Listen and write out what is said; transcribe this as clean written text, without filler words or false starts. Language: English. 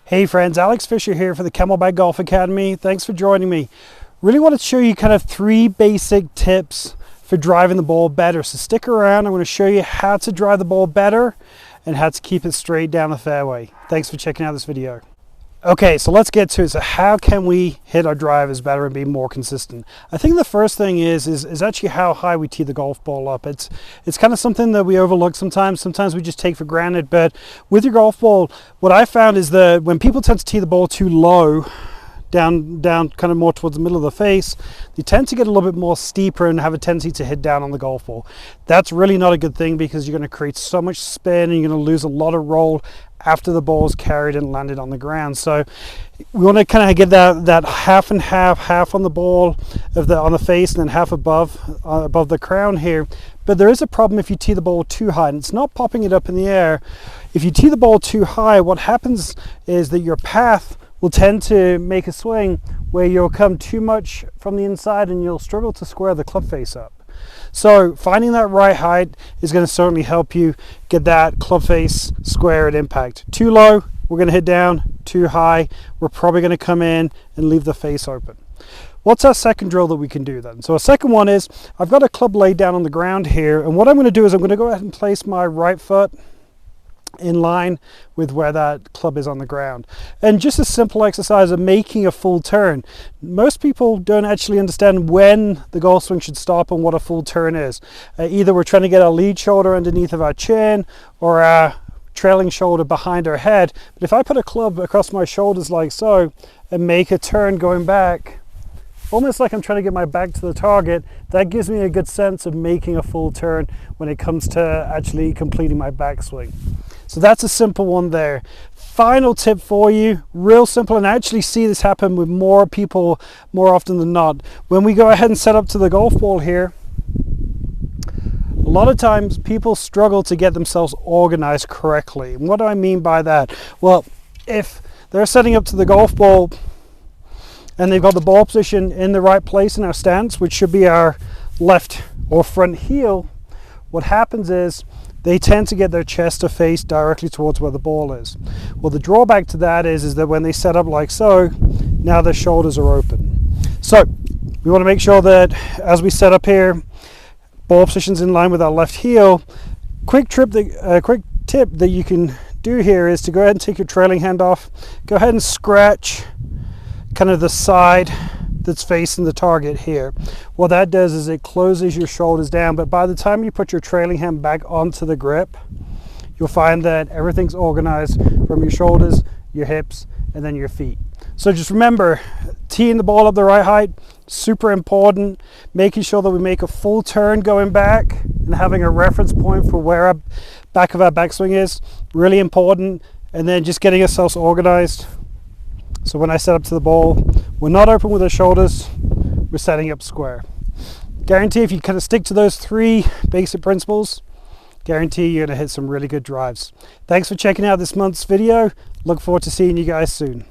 Hey friends, Alex Fisher here for the Camelback Golf Academy. Thanks for joining me. Really want to show you kind of 3 basic tips for driving the ball better. So stick around, I'm going to show you how to drive the ball better and how to keep it straight down the fairway. Thanks for checking out this video. Okay, so let's get to it. So how can we hit our drivers better and be more consistent? I think the first thing is actually how high we tee the golf ball up. It's kind of something that we overlook sometimes. Sometimes we just take for granted. But with your golf ball, what I found is that when people tend to tee the ball too low, down kind of more towards the middle of the face, you tend to get a little bit more steeper and have a tendency to hit down on the golf ball. That's really not a good thing because you're going to create so much spin and you're going to lose a lot of roll after the ball is carried and landed on the ground. So we want to kind of get that half and half on the ball on the face and then half above the crown here. But there is a problem if you tee the ball too high, and it's not popping it up in the air. If you tee the ball too high, what happens is that your path will tend to make a swing where you'll come too much from the inside and you'll struggle to square the club face up. So finding that right height is going to certainly help you get that club face square at impact. Too low, we're going to hit down. Too high, we're probably going to come in and leave the face open. What's our second drill that we can do then? So our second one is, I've got a club laid down on the ground here, and what I'm going to do is I'm going to go ahead and place my right foot in line with where that club is on the ground, and just a simple exercise of making a full turn. Most people don't actually understand when the golf swing should stop and what a full turn is. Either we're trying to get our lead shoulder underneath of our chin or our trailing shoulder behind our head, but if I put a club across my shoulders like so and make a turn going back, almost like I'm trying to get my back to the target, that gives me a good sense of making a full turn when it comes to actually completing my backswing. So that's a simple one there. Final tip for you, real simple, and I actually see this happen with more people more often than not. When we go ahead and set up to the golf ball here, a lot of times people struggle to get themselves organized correctly. And what do I mean by that? Well, if they're setting up to the golf ball and they've got the ball position in the right place in our stance, which should be our left or front heel, what happens is they tend to get their chest to face directly towards where the ball is. Well, the drawback to that is that when they set up like so, now their shoulders are open. So we want to make sure that as we set up here, ball position's in line with our left heel. Quick tip that you can do here is to go ahead and take your trailing hand off. Go ahead and scratch kind of the side that's facing the target here. What that does is it closes your shoulders down, but by the time you put your trailing hand back onto the grip, you'll find that everything's organized from your shoulders, your hips, and then your feet. So just remember, teeing the ball up the right height, super important. Making sure that we make a full turn going back and having a reference point for where our back of our backswing is, really important. And then just getting ourselves organized. So when I set up to the ball, we're not open with our shoulders, we're setting up square. Guarantee if you kind of stick to those 3 basic principles, guarantee you're going to hit some really good drives. Thanks for checking out this month's video. Look forward to seeing you guys soon.